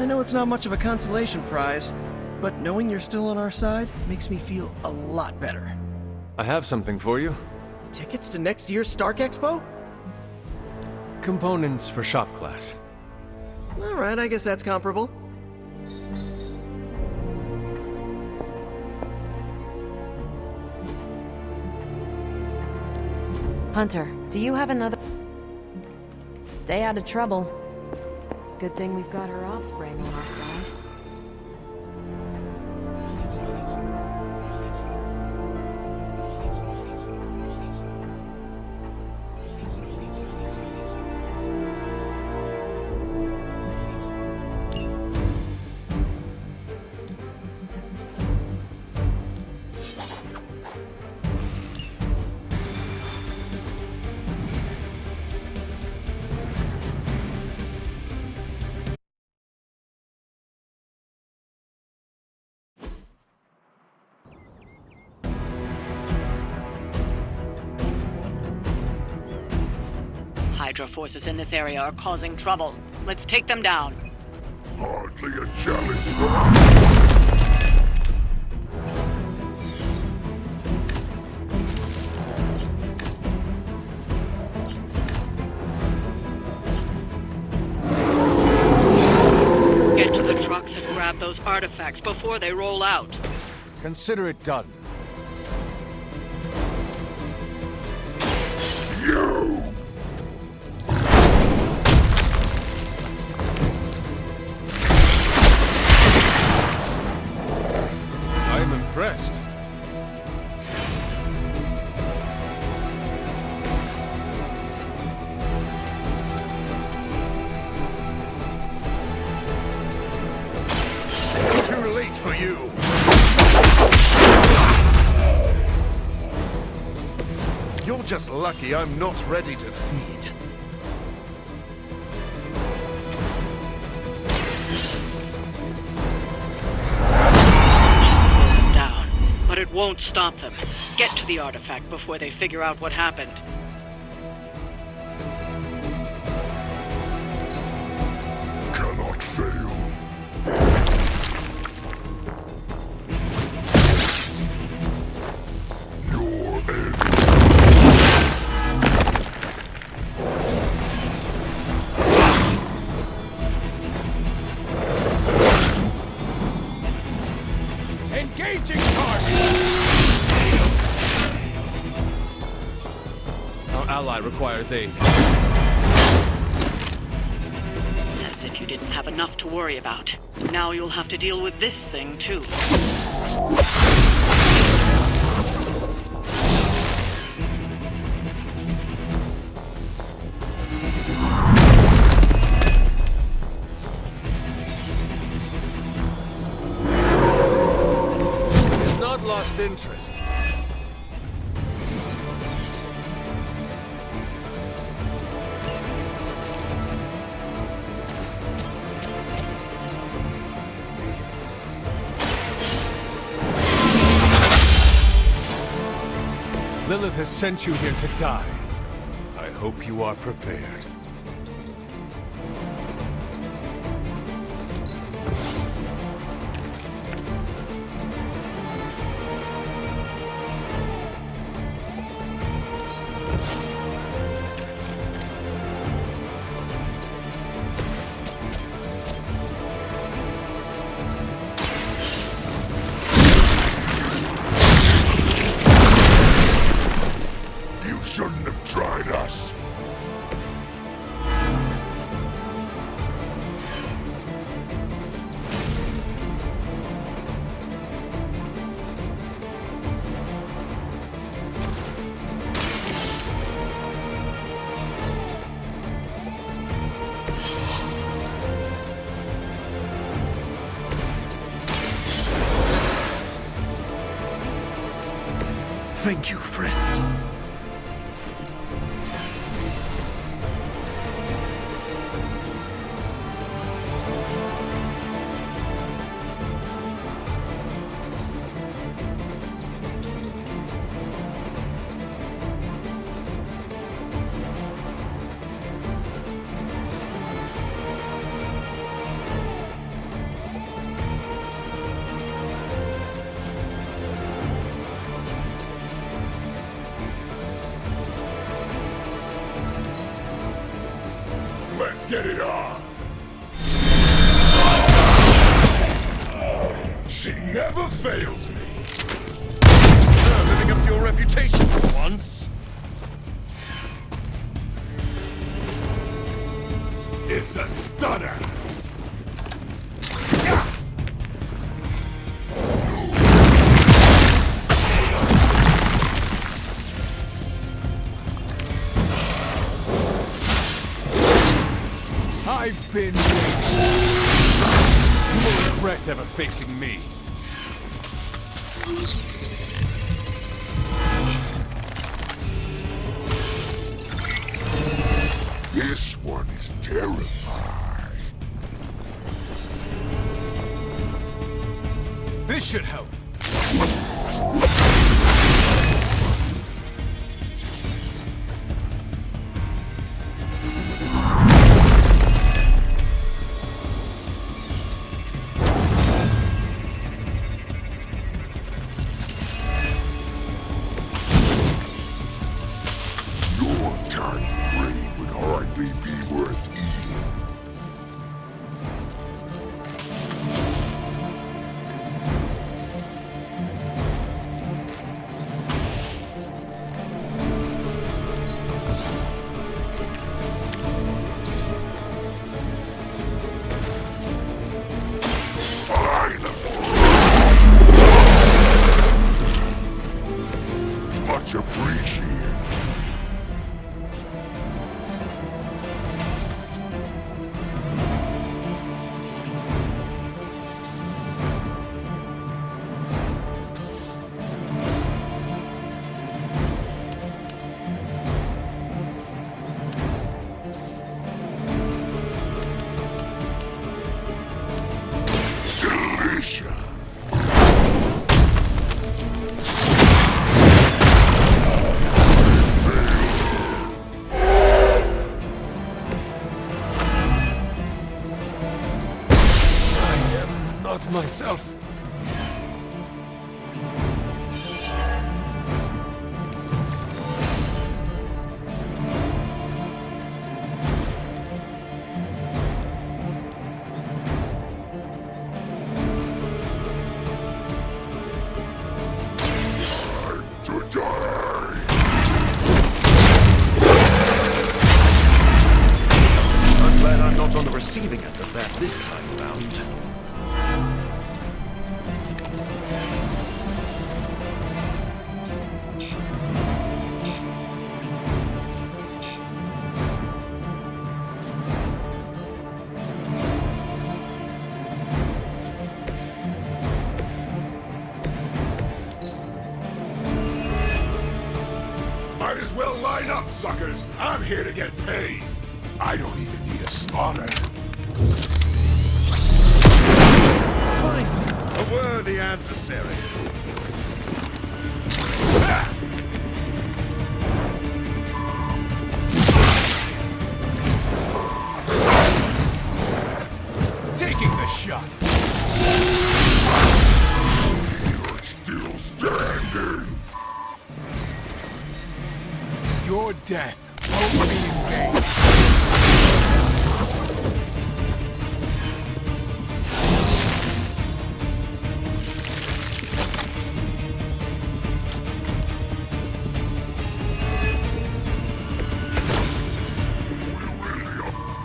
I know it's not much of a consolation prize, but knowing you're still on our side makes me feel a lot better. I have something for you. Tickets to next year's Stark Expo? Components for shop class. Alright, I guess that's comparable. Hunter, do you have another... Stay out of trouble. Good thing we've got her offspring on our side. Hydra forces in this area are causing trouble. Let's take them down. Hardly a challenge for us. Get to the trucks and grab those artifacts before they roll out. Consider it done. You! I'm impressed. Too late for you! You're just lucky I'm not ready to feed. Down. But it won't stop them. Get to the artifact before they figure out what happened. Cannot fail. Your end. Engaging target! Our ally requires aid. As if you didn't have enough to worry about. Now you'll have to deal with this thing, too. Not lost interest. Lilith has sent you here to die. I hope you are prepared. You shouldn't have tried us. Thank you, friend. Let's get it on! She never fails me! Living up to your reputation for once. It's a stunner! I've been waiting. You will regret ever facing me. This one is terrified. This should help. Your tiny brain would hardly be worth eating. Much appreciated. Delicious. Not myself. To die. I'm glad I'm not on the receiving end of that this time around. Might as well line up, suckers. I'm here to get paid. I don't even need a spotter. A worthy adversary. Taking the shot. You're still standing. Your death won't be in vain.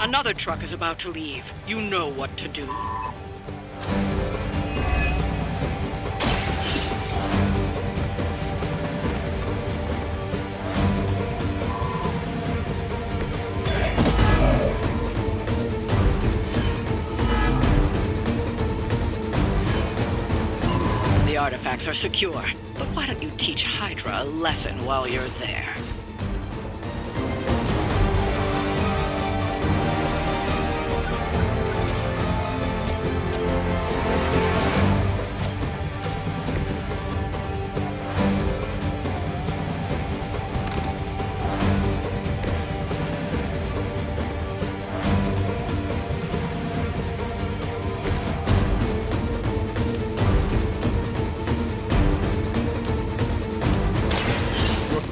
Another truck is about to leave. You know what to do. The artifacts are secure, but why don't you teach Hydra a lesson while you're there?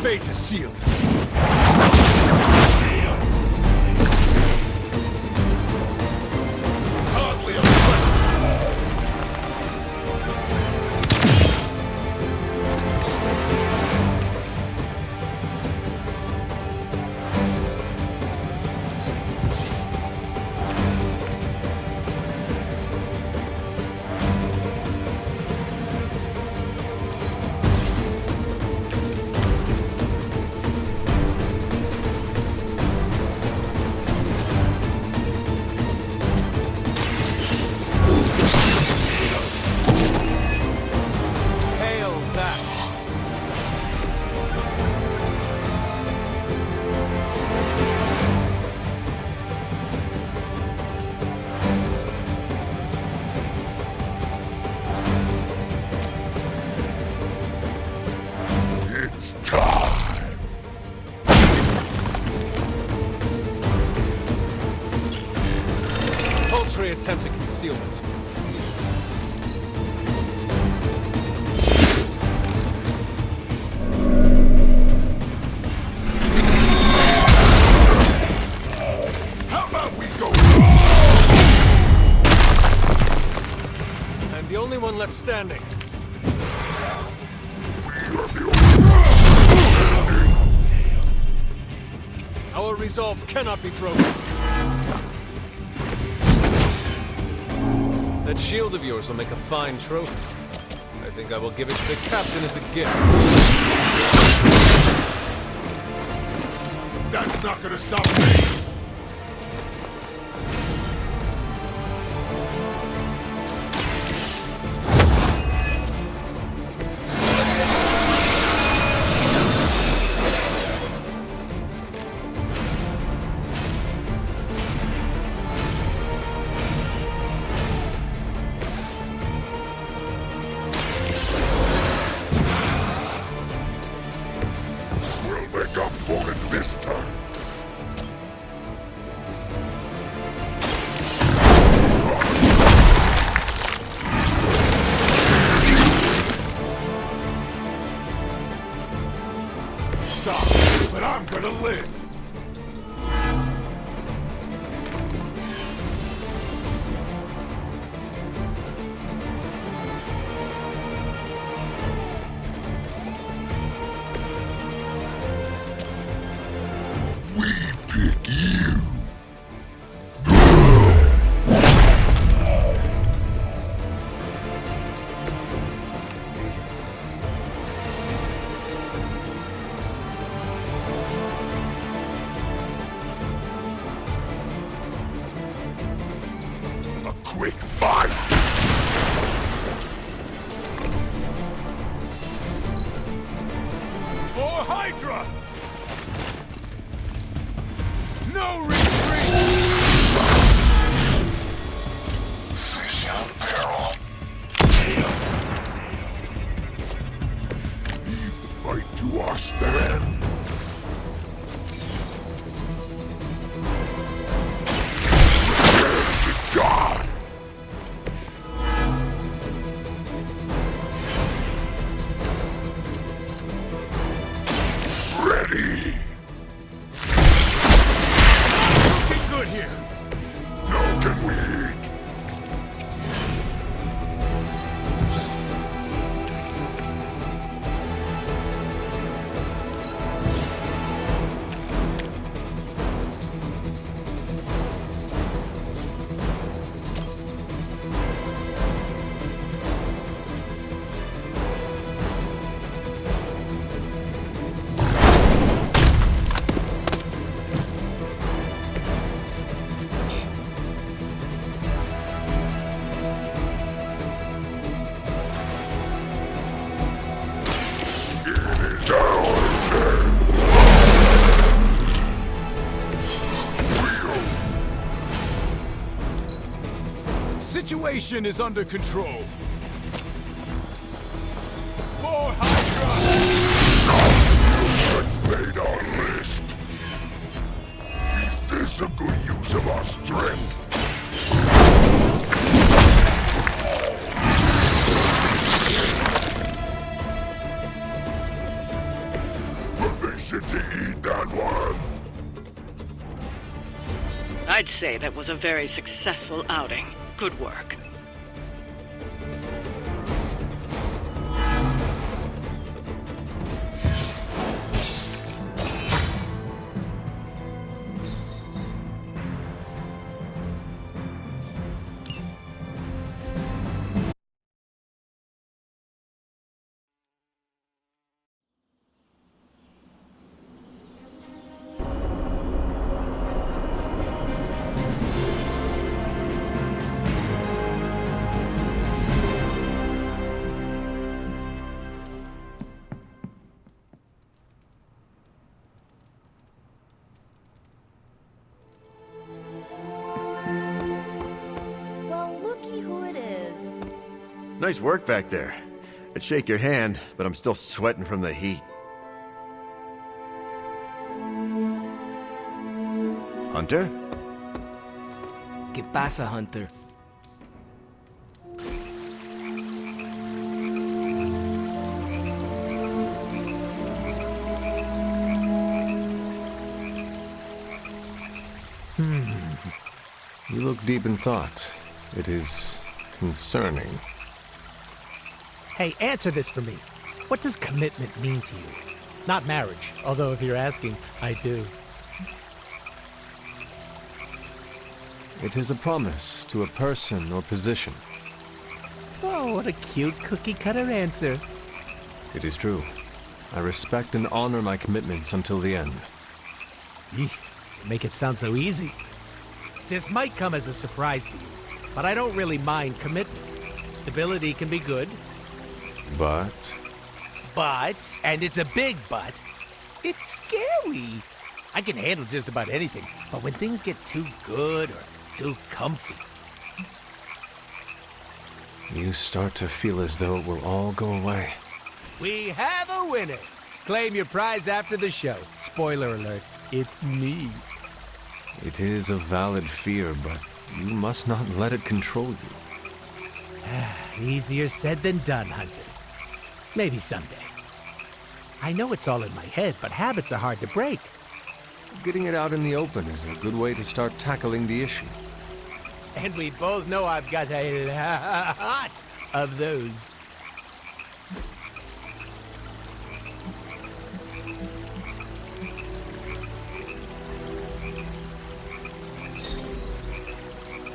Fate is sealed. paltry attempt at concealment. How about we go? I'm the only one left standing. Our resolve cannot be broken. That shield of yours will make a fine trophy. I think I will give it to the captain as a gift. That's not gonna stop me! We'll make up for it this time! Sorry, but I'm gonna live! We pick you! A quick fight! For Hydra! No retreat! Leave the fight to us then! Die! Ready! Looking good here! Now can we eat? Situation is under control. For Hydra! Made our list. Is this a good use of our strength? Permission to eat that one? I'd say that was a very successful outing. Good work. Well, looky who it is. Nice work back there. I'd shake your hand, but I'm still sweating from the heat. Hunter? ¿Qué pasa, Hunter? You look deep in thought. It is concerning. Hey, answer this for me. What does commitment mean to you? Not marriage, although if you're asking, I do. It is a promise to a person or position. Oh, what a cute cookie-cutter answer. It is true. I respect and honor my commitments until the end. Yeesh, you make it sound so easy. This might come as a surprise to you, but I don't really mind commitment. Stability can be good. But And it's a big but, it's scary. I can handle just about anything, but when things get too good or too comfy. you start to feel as though it will all go away. We have a winner. Claim your prize after the show. Spoiler alert, it's me. It is a valid fear, but you must not let it control you. Easier said than done, Hunter. Maybe someday. I know it's all in my head, but habits are hard to break. Getting it out in the open is a good way to start tackling the issue. And we both know I've got a lot of those.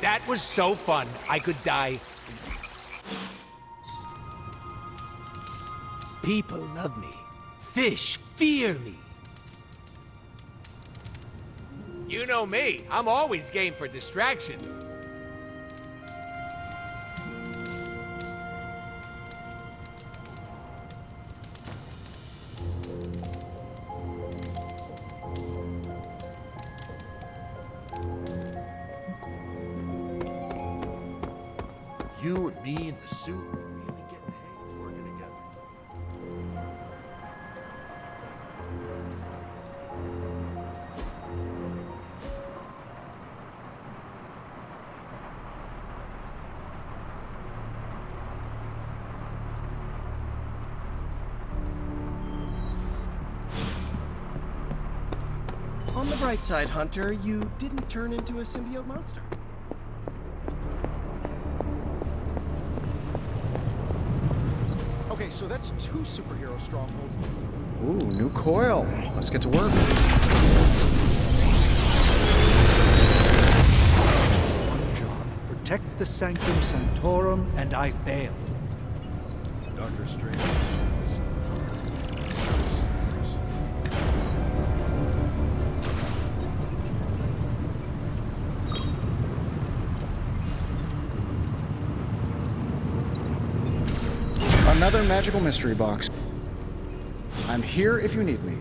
That was so fun, I could die. People love me. Fish fear me. You know me, I'm always game for distractions. You and me in the suit, we're really getting the hang of working together. On the bright side, Hunter, you didn't turn into a symbiote monster. Okay, so that's 2 superhero strongholds. Ooh, new coil. Let's get to work. One job. Protect the Sanctum Sanctorum, and I failed. Doctor Strange. Another magical mystery box. I'm here if you need me.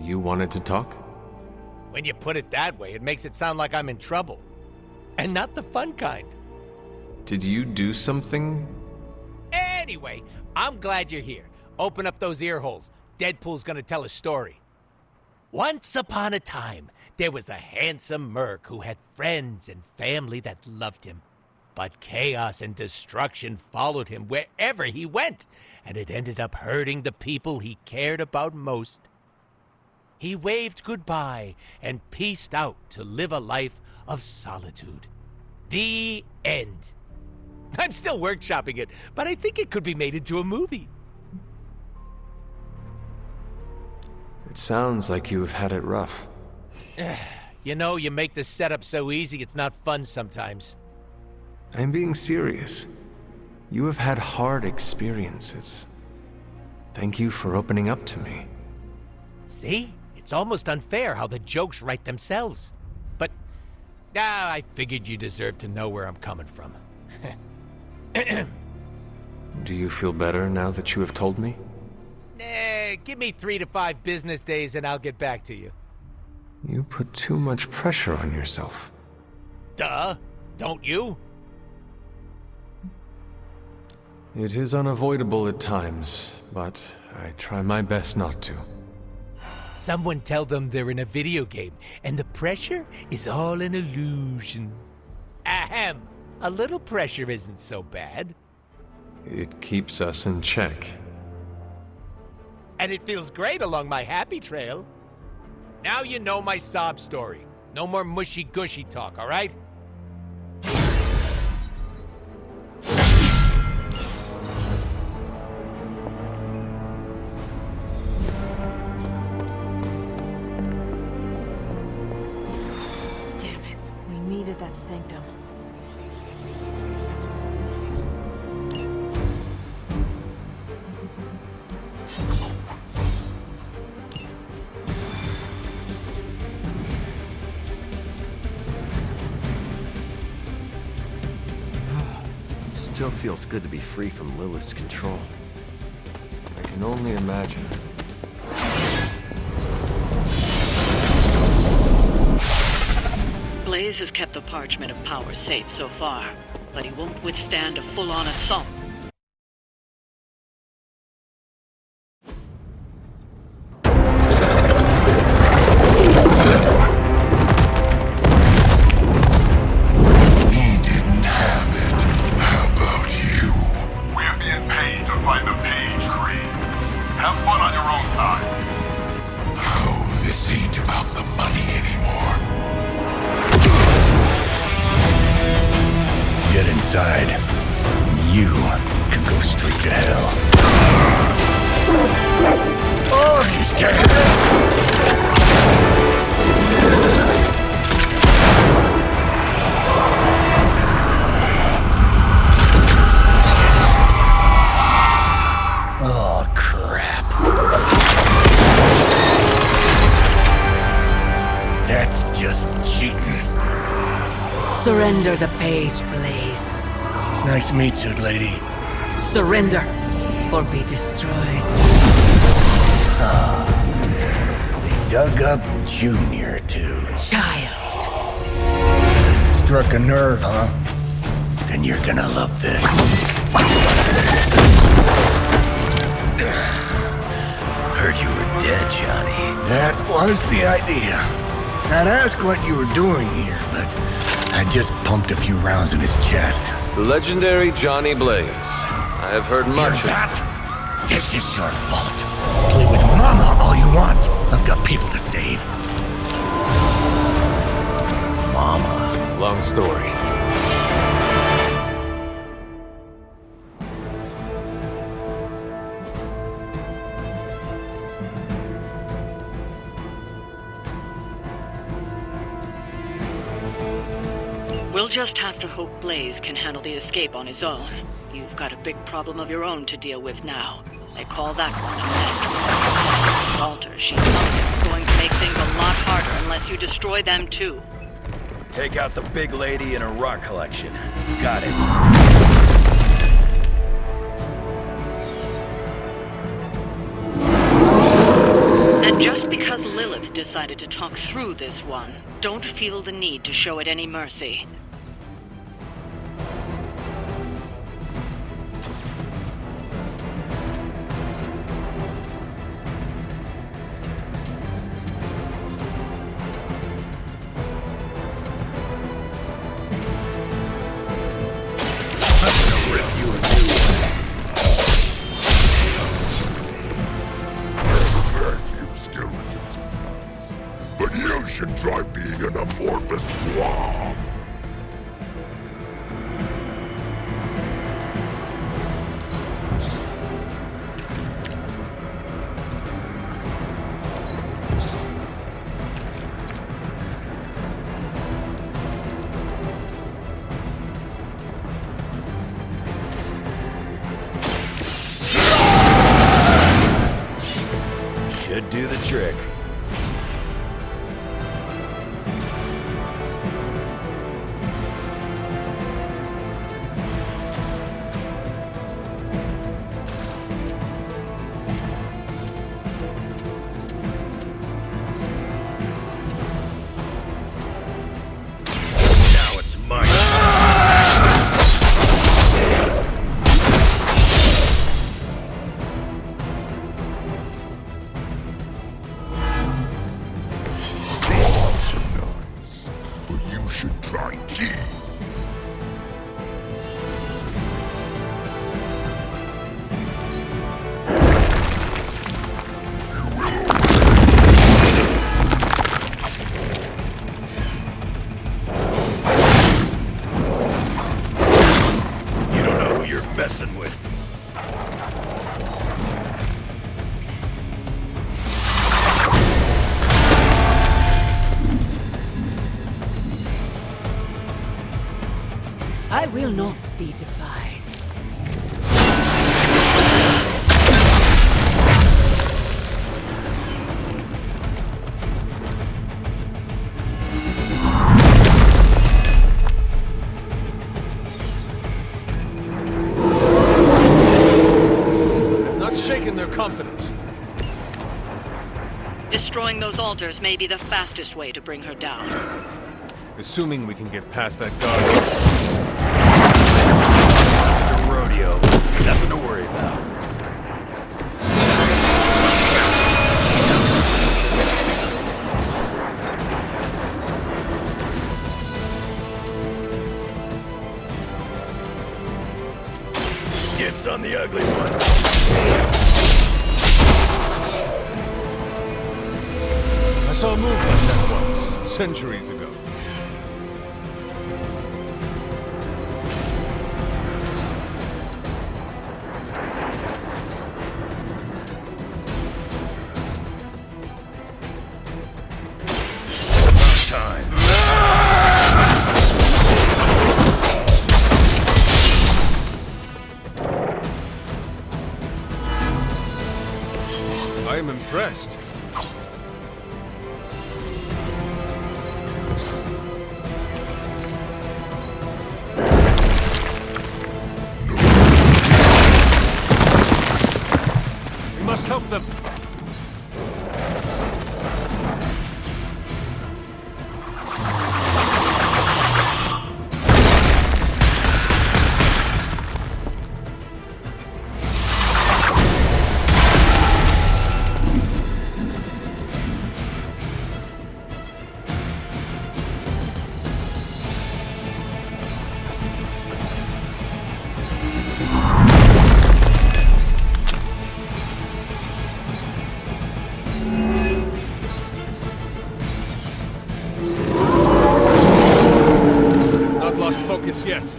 You wanted to talk? When you put it that way, it makes it sound like I'm in trouble. And not the fun kind. Did you do something? Anyway, I'm glad you're here. Open up those ear holes. Deadpool's gonna tell a story. Once upon a time, there was a handsome merc who had friends and family that loved him. But chaos and destruction followed him wherever he went, and it ended up hurting the people he cared about most. He waved goodbye and peaced out to live a life of solitude. The end. I'm still workshopping it, but I think it could be made into a movie. It sounds like you have had it rough. You know, you make the setup so easy, it's not fun sometimes. I'm being serious. You have had hard experiences. Thank you for opening up to me. See? It's almost unfair how the jokes write themselves. But, I figured you deserved to know where I'm coming from. Do you feel better now that you have told me? Give me 3 to 5 business days and I'll get back to you. You put too much pressure on yourself. Duh, don't you? It is unavoidable at times, but I try my best not to. Someone tell them they're in a video game, and the pressure is all an illusion. Ahem! A little pressure isn't so bad. It keeps us in check. And it feels great along my happy trail. Now you know my sob story. No more mushy-gushy talk, all right? Damn it. We needed that sanctum. Still feels good to be free from Lilith's control. I can only imagine. Blaze has kept the Parchment of Power safe so far, but he won't withstand a full-on assault. Inside, you can go straight to hell. Oh, she's dead! Oh, crap. That's just cheating. Surrender the page, Blaze. Nice meat suit, lady. Surrender, or be destroyed. They dug up Junior, too. Child. Struck a nerve, huh? Then you're gonna love this. Heard you were dead, Johnny. That was the idea. I'd ask what you were doing here, but I just pumped a few rounds in his chest. The legendary Johnny Blaze. I have heard much of that. This is your fault. Play with Mama all you want. I've got people to save. Mama. Long story. We'll just have to hope Blaze can handle the escape on his own. You've got a big problem of your own to deal with now. They call that one a mess. Walter, she's going to make things a lot harder unless you destroy them too. Take out the big lady and her rock collection. Got it. And just because Lilith decided to talk through this one, don't feel the need to show it any mercy. But you should try being an amorphous blob. do the trick. Now it's mine. But you should try tea. You don't know who you're messing with. I will not be defied. I've not shaken their confidence. Destroying those altars may be the fastest way to bring her down. Assuming we can get past that guard. It's a rodeo. Nothing to worry about. Dibs on the ugly one. I saw a move like that once, centuries ago. Time. I am impressed. We must help them. Focus yet.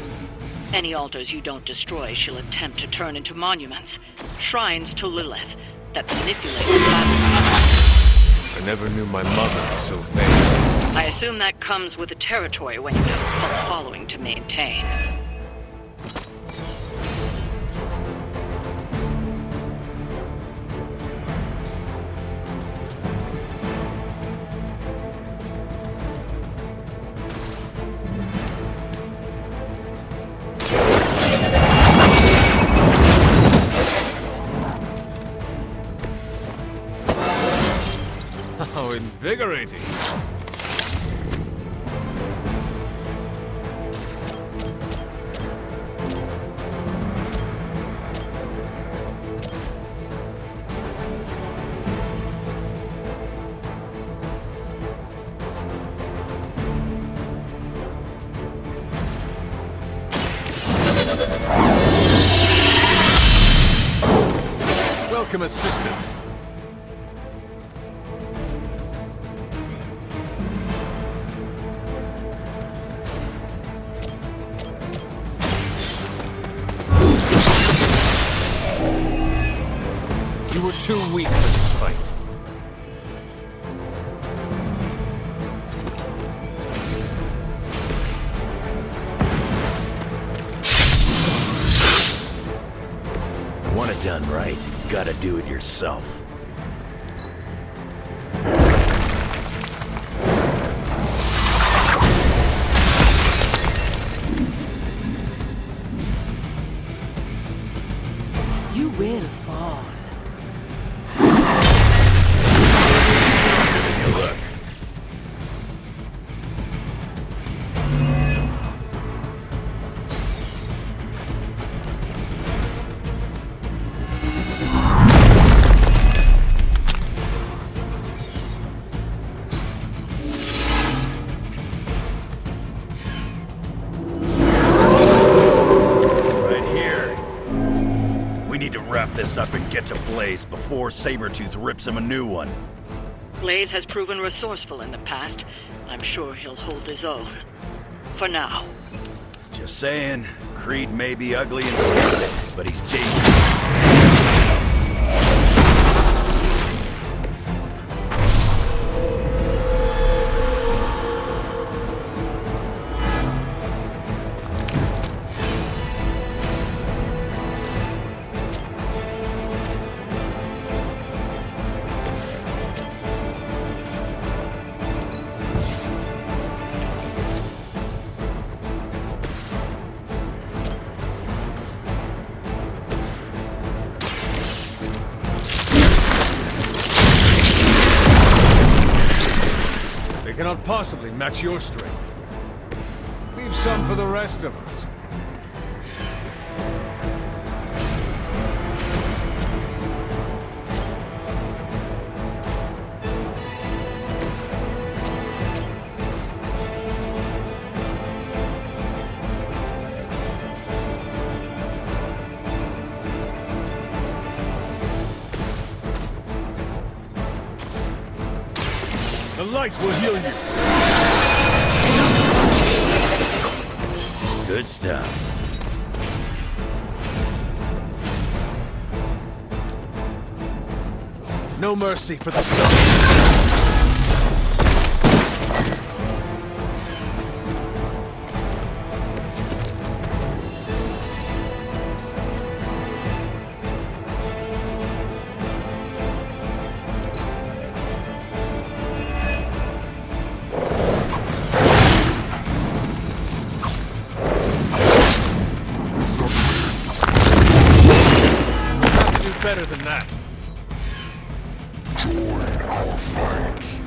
Any altars you don't destroy, she'll attempt to turn into monuments, shrines to Lilith that manipulate the battle. I never knew my mother so vain. I assume that comes with the territory when you have a cult following to maintain. How invigorating! Welcome assistance. You were too weak for this fight. Want it done right, gotta do it yourself. You will fall. Giving you a look. Wrap this up and get to Blaze before Sabretooth rips him a new one. Blaze has proven resourceful in the past. I'm sure he'll hold his own. For now. Just saying, Creed may be ugly and stupid, but he's dangerous. Cannot possibly match your strength. Leave some for the rest of us. The light will heal you. Good stuff. No mercy for the sun. Better than that. Join our fight.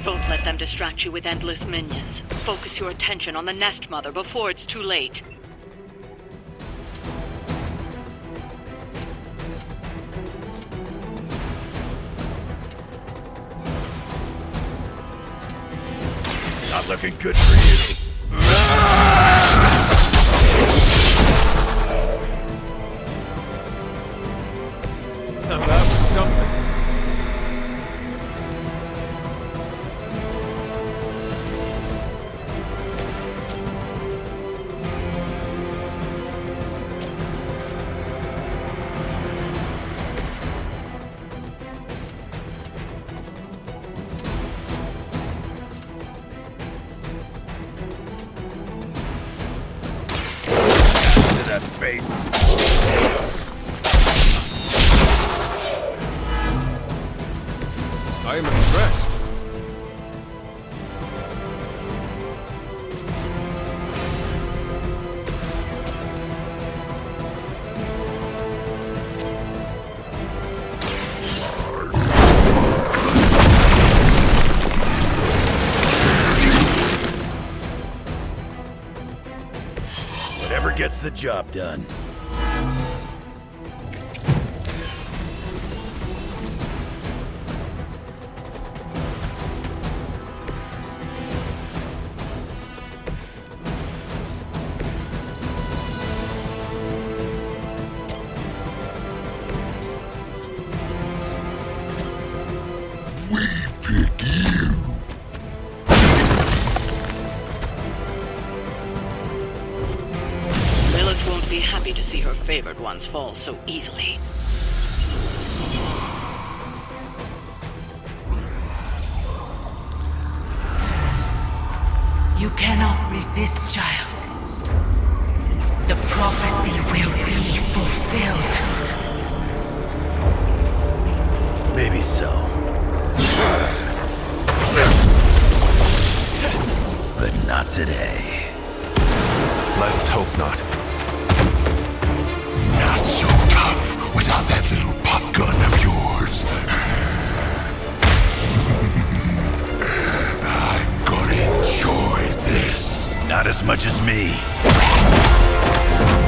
Don't let them distract you with endless minions. Focus your attention on the Nest Mother before it's too late. Not looking good for you. Now that was something. That face. I am impressed. Whatever gets the job done. be happy to see her favored ones fall so easily. You cannot resist, child. The prophecy will be fulfilled. Maybe so. But not today. Let's hope not. Not so tough without that little pop gun of yours. I'm gonna enjoy this. Not as much as me.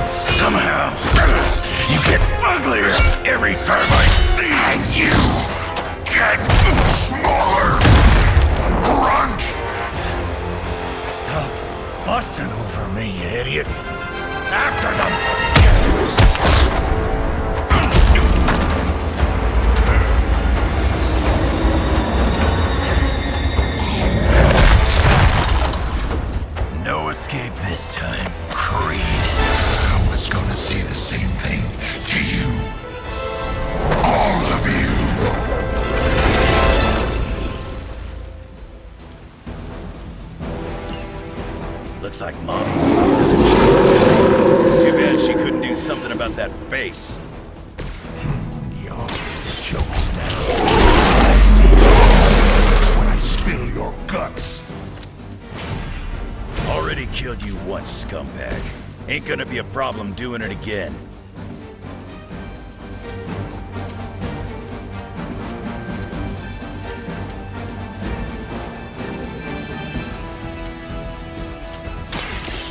Somehow, you get uglier every time I see you. And you get smaller. Grunt! Stop fussing over me, you idiots. After them! No escape this time, Creed. I was gonna say the same thing to you. All of you. Looks like Mommy. Too bad she couldn't do something about that face. Your jokes now. I see when I spill your guts. Already killed you once, scumbag. Ain't gonna be a problem doing it again.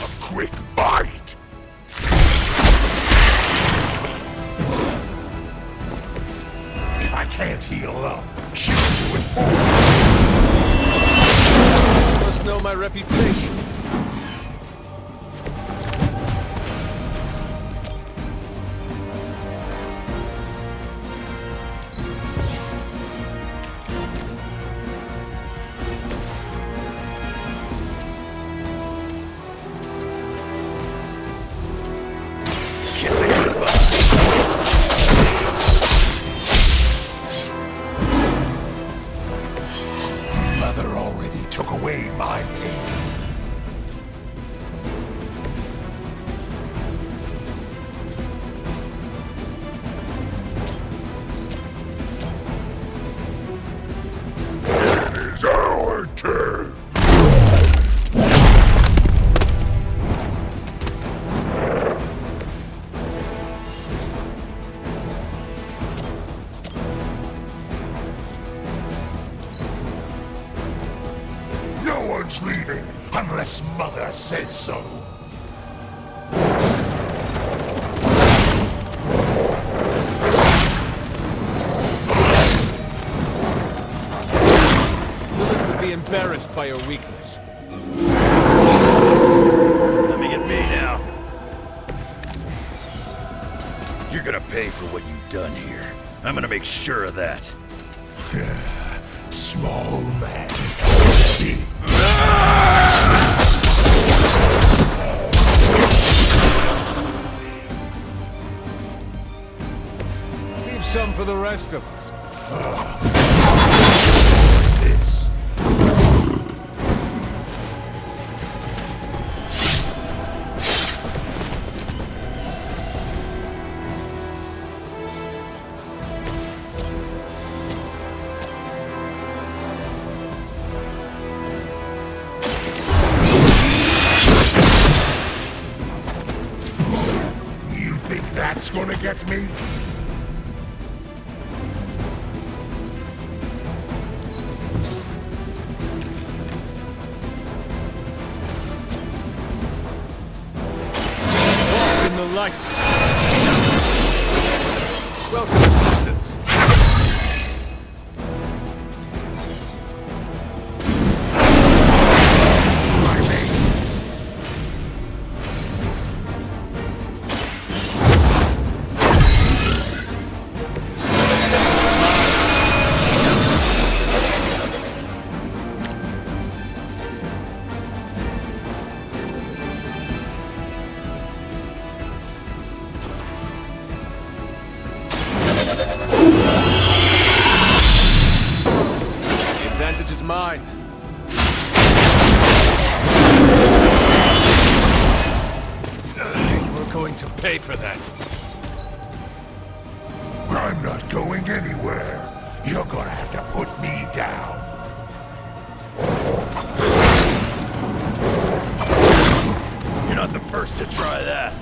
A quick bite. If I can't heal up, she'll do it for me. Must know my reputation. Kissing goodbye. Mother already took away my pain. It is our turn. No one's leaving unless Mother says so. Lilith would be embarrassed by your weakness. Coming at me now. You're gonna pay for what you've done here. I'm gonna make sure of that. Small man. Big. Leave some for the rest of us. This. You think that's gonna get me? Walk in the light. Welcome assistance. going to pay for that. I'm not going anywhere. You're gonna have to put me down. You're not the first to try that.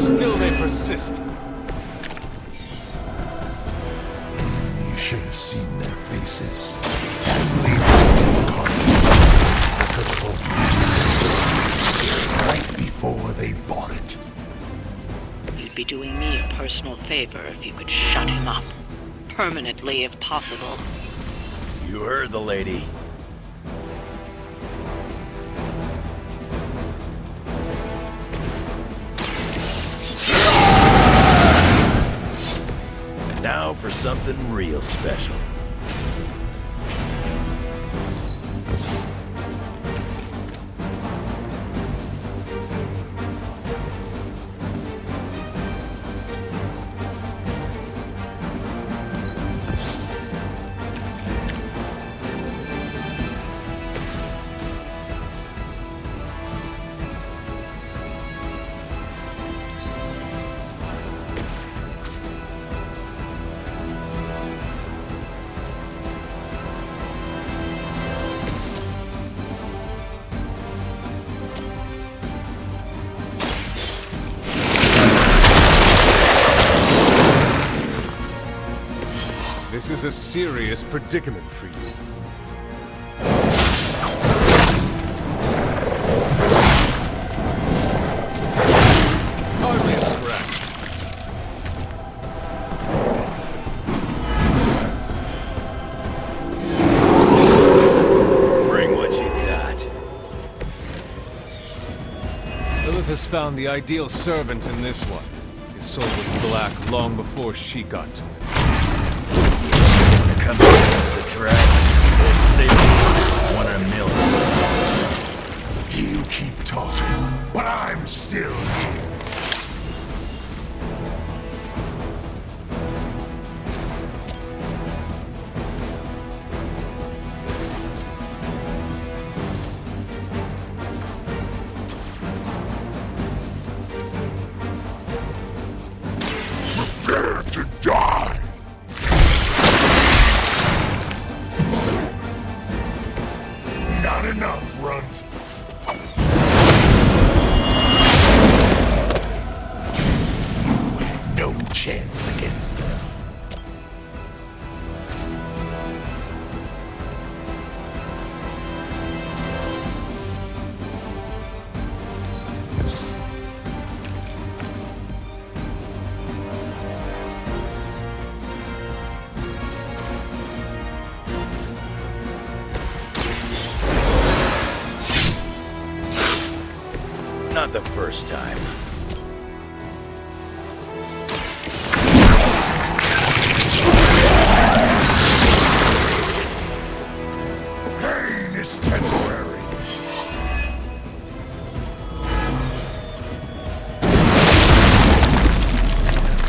Still they persist. You should have seen their faces. Family-oriented carnage. Right before they bought it. You'd be doing me a personal favor if you could shut him up. Permanently, if possible. You heard the lady. Now for something real special. This is a serious predicament for you. Hardly a scratch. Bring what you got. Lilith has found the ideal servant in this one. His soul was black long before she got to it. Comes this as a dragon. Or safety. 1 in a million. You keep talking, but I'm still here. Prepare to die! Not enough, Runt. You had no chance against them. Not the first time. Pain is temporary.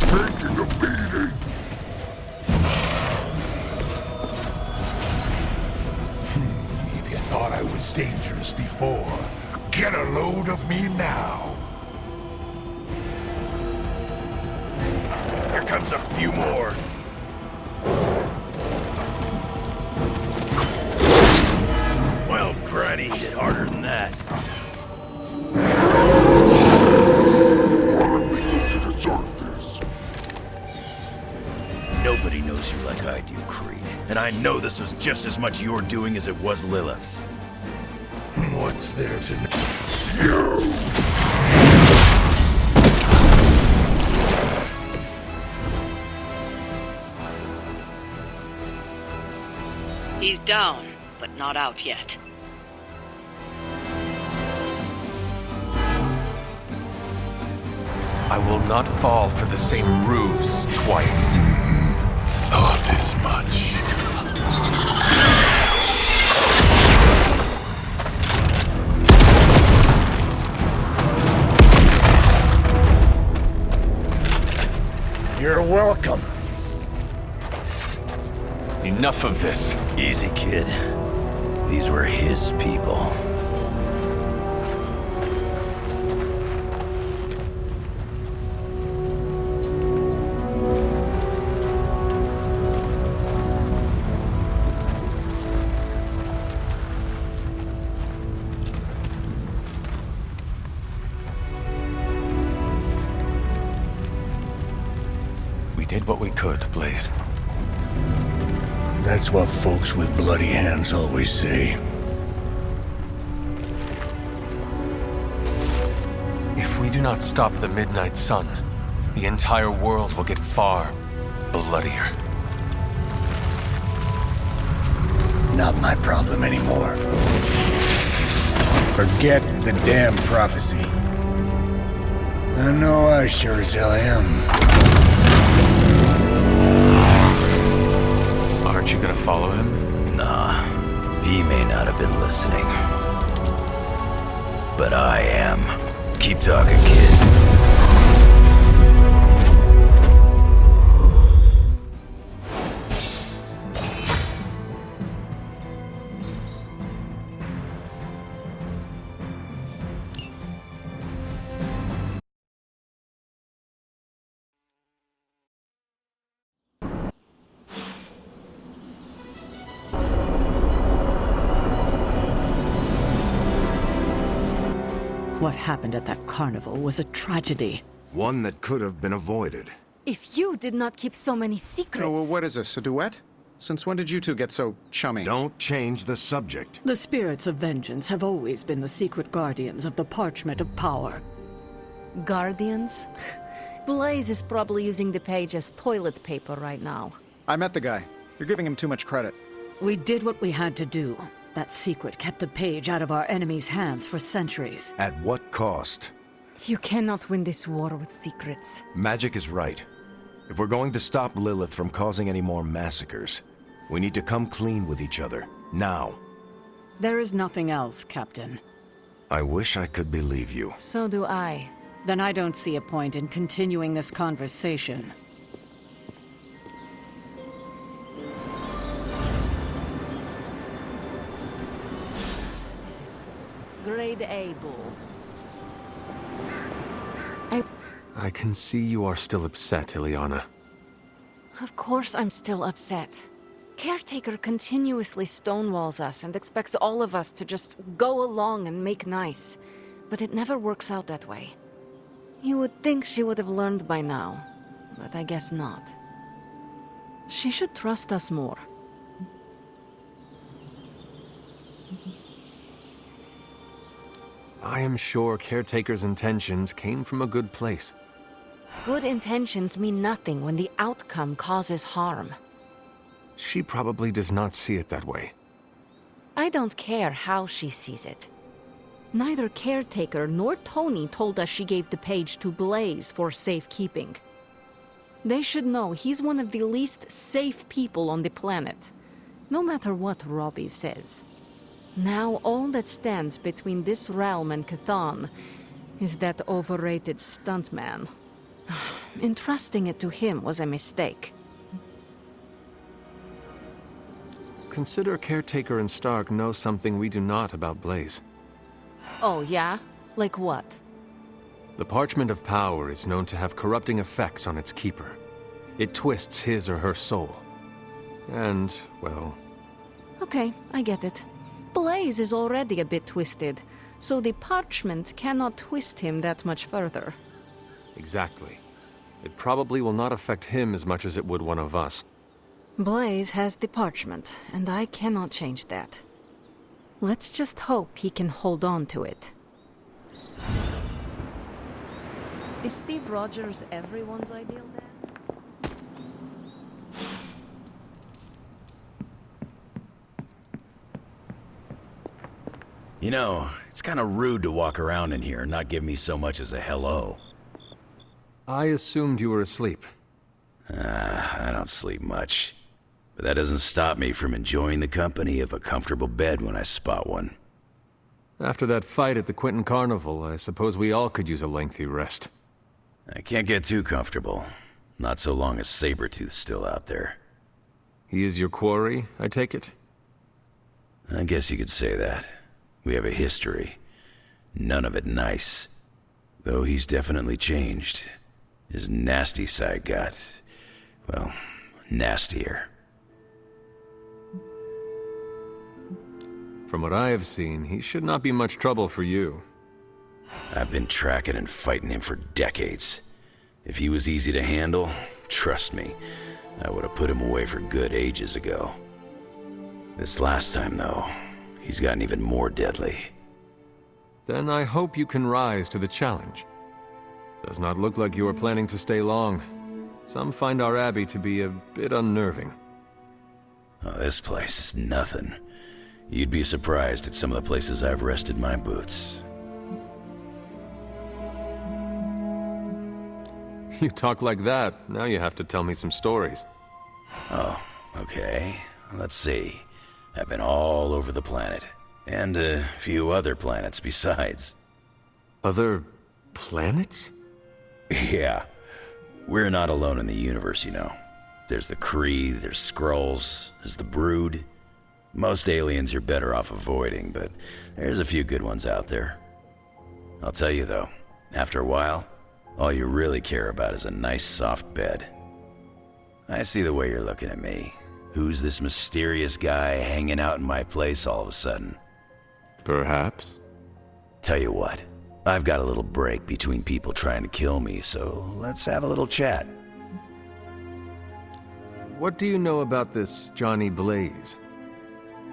Taking a beating. If you thought I was dangerous before, get a load of me now. Here comes a few more. Well, Granny hit harder than that. What did we do to deserve this? Nobody knows you like I do, Creed. And I know this was just as much your doing as it was Lilith's. What's there to know? You! He's down, but not out yet. I will not fall for the same ruse twice. Thought as much. You're welcome. Enough of this. Easy, kid. these were his people. We did what we could, Blaze. That's what folks with bloody hands always say. If we do not stop the Midnight Sun, the entire world will get far bloodier. Not my problem anymore. Forget the damn prophecy. I know I sure as hell am. Aren't you gonna follow him? Nah, he may not have been listening. But I am. Keep talking, kid. What happened at that carnival was a tragedy. One that could have been avoided. If you did not keep so many secrets... Oh, well, what is this, a duet? Since when did you two get so chummy? Don't change the subject. The spirits of vengeance have always been the secret guardians of the parchment of power. Guardians? Blaze is probably using the page as toilet paper right now. I met the guy. You're giving him too much credit. We did what we had to do. That secret kept the page out of our enemies' hands for centuries. At what cost? You cannot win this war with secrets. Magic is right. If we're going to stop Lilith from causing any more massacres, we need to come clean with each other, now. There is nothing else, Captain. I wish I could believe you. So do I. Then I don't see a point in continuing this conversation. This is bull. Grade A bull. I can see you are still upset, Ileana. Of course I'm still upset. Caretaker continuously stonewalls us and expects all of us to just go along and make nice. But it never works out that way. You would think she would have learned by now, but I guess not. She should trust us more. I am sure Caretaker's intentions came from a good place. Good intentions mean nothing when the outcome causes harm. She probably does not see it that way. I don't care how she sees it. Neither Caretaker nor Tony told us she gave the page to Blaze for safekeeping. They should know he's one of the least safe people on the planet, no matter what Robbie says. Now all that stands between this realm and Cathan is that overrated stuntman. Entrusting it to him was a mistake. Consider Caretaker and Stark know something we do not about Blaze. Oh, yeah? Like what? The Parchment of Power is known to have corrupting effects on its keeper. It twists his or her soul. And, well... Okay, I get it. Blaze is already a bit twisted, so the parchment cannot twist him that much further. Exactly. It probably will not affect him as much as it would one of us. Blaze has the parchment, and I cannot change that. Let's just hope he can hold on to it. Is Steve Rogers everyone's ideal dad? You know, it's kind of rude to walk around in here and not give me so much as a hello. I assumed you were asleep. I don't sleep much. But that doesn't stop me from enjoying the company of a comfortable bed when I spot one. After that fight at the Quentin Carnival, I suppose we all could use a lengthy rest. I can't get too comfortable. Not so long as Sabretooth's still out there. He is your quarry, I take it? I guess you could say that. We have a history. None of it nice. Though he's definitely changed. His nasty side got, well, nastier. From what I have seen, he should not be much trouble for you. I've been tracking and fighting him for decades. If he was easy to handle, trust me, I would have put him away for good ages ago. This last time, though, he's gotten even more deadly. Then I hope you can rise to the challenge. Does not look like you are planning to stay long. Some find our abbey to be a bit unnerving. Oh, this place is nothing. You'd be surprised at some of the places I've rested my boots. You talk like that, now you have to tell me some stories. Oh, okay. Let's see. I've been all over the planet. And a few other planets besides. Other planets? Yeah. We're not alone in the universe, you know. There's the Kree, there's Skrulls, there's the Brood. Most aliens you're better off avoiding, but there's a few good ones out there. I'll tell you though, after a while, all you really care about is a nice soft bed. I see the way you're looking at me. Who's this mysterious guy hanging out in my place all of a sudden? Perhaps. Tell you what, I've got a little break between people trying to kill me, so let's have a little chat. What do you know about this Johnny Blaze?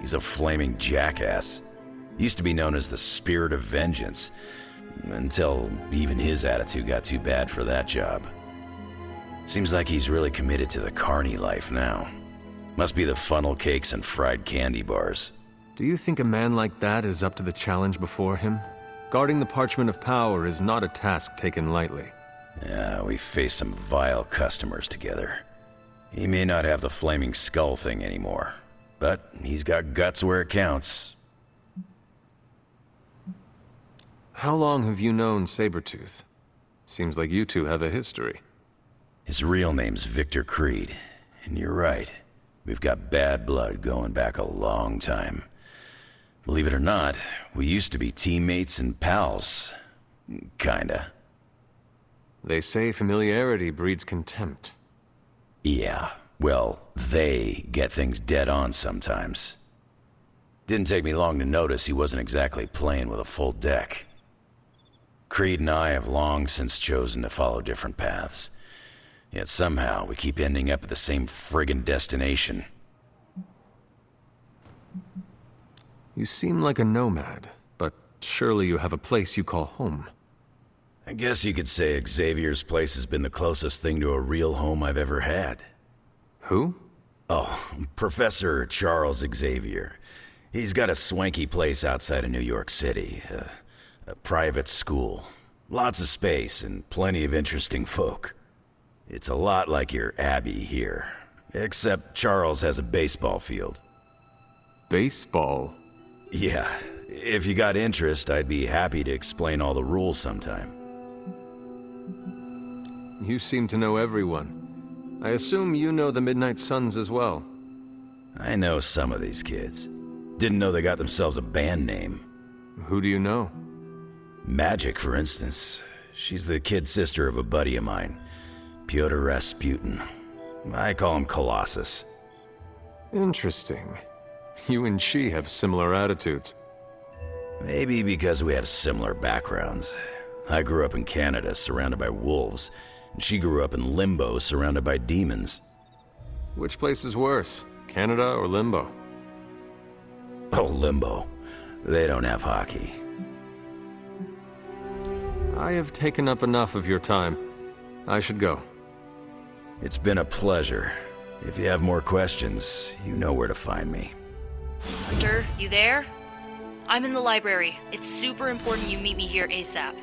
He's a flaming jackass. Used to be known as the Spirit of Vengeance, until even his attitude got too bad for that job. Seems like he's really committed to the carny life now. Must be the funnel cakes and fried candy bars. Do you think a man like that is up to the challenge before him? Guarding the Parchment of Power is not a task taken lightly. Yeah, we faced some vile customers together. He may not have the flaming skull thing anymore, but he's got guts where it counts. How long have you known Sabretooth? Seems like you two have a history. His real name's Victor Creed, and you're right. We've got bad blood going back a long time. Believe it or not, we used to be teammates and pals. Kinda. They say familiarity breeds contempt. Yeah, well, they get things dead on sometimes. Didn't take me long to notice he wasn't exactly playing with a full deck. Creed and I have long since chosen to follow different paths. Yet somehow we keep ending up at the same friggin' destination. You seem like a nomad, but surely you have a place you call home. I guess you could say Xavier's place has been the closest thing to a real home I've ever had. Who? Oh, Professor Charles Xavier. He's got a swanky place outside of New York City. A private school. Lots of space and plenty of interesting folk. It's a lot like your Abbey here. Except Charles has a baseball field. Baseball? Yeah. If you got interest, I'd be happy to explain all the rules sometime. You seem to know everyone. I assume you know the Midnight Suns as well. I know some of these kids. Didn't know they got themselves a band name. Who do you know? Magic, for instance. She's the kid sister of a buddy of mine, Pyotr Rasputin. I call him Colossus. Interesting. You and she have similar attitudes. Maybe because we have similar backgrounds. I grew up in Canada, surrounded by wolves. And she grew up in Limbo, surrounded by demons. Which place is worse, Canada or Limbo? Oh, Limbo. They don't have hockey. I have taken up enough of your time. I should go. It's been a pleasure. If you have more questions, you know where to find me. Hunter, you there? I'm in the library. It's super important you meet me here ASAP.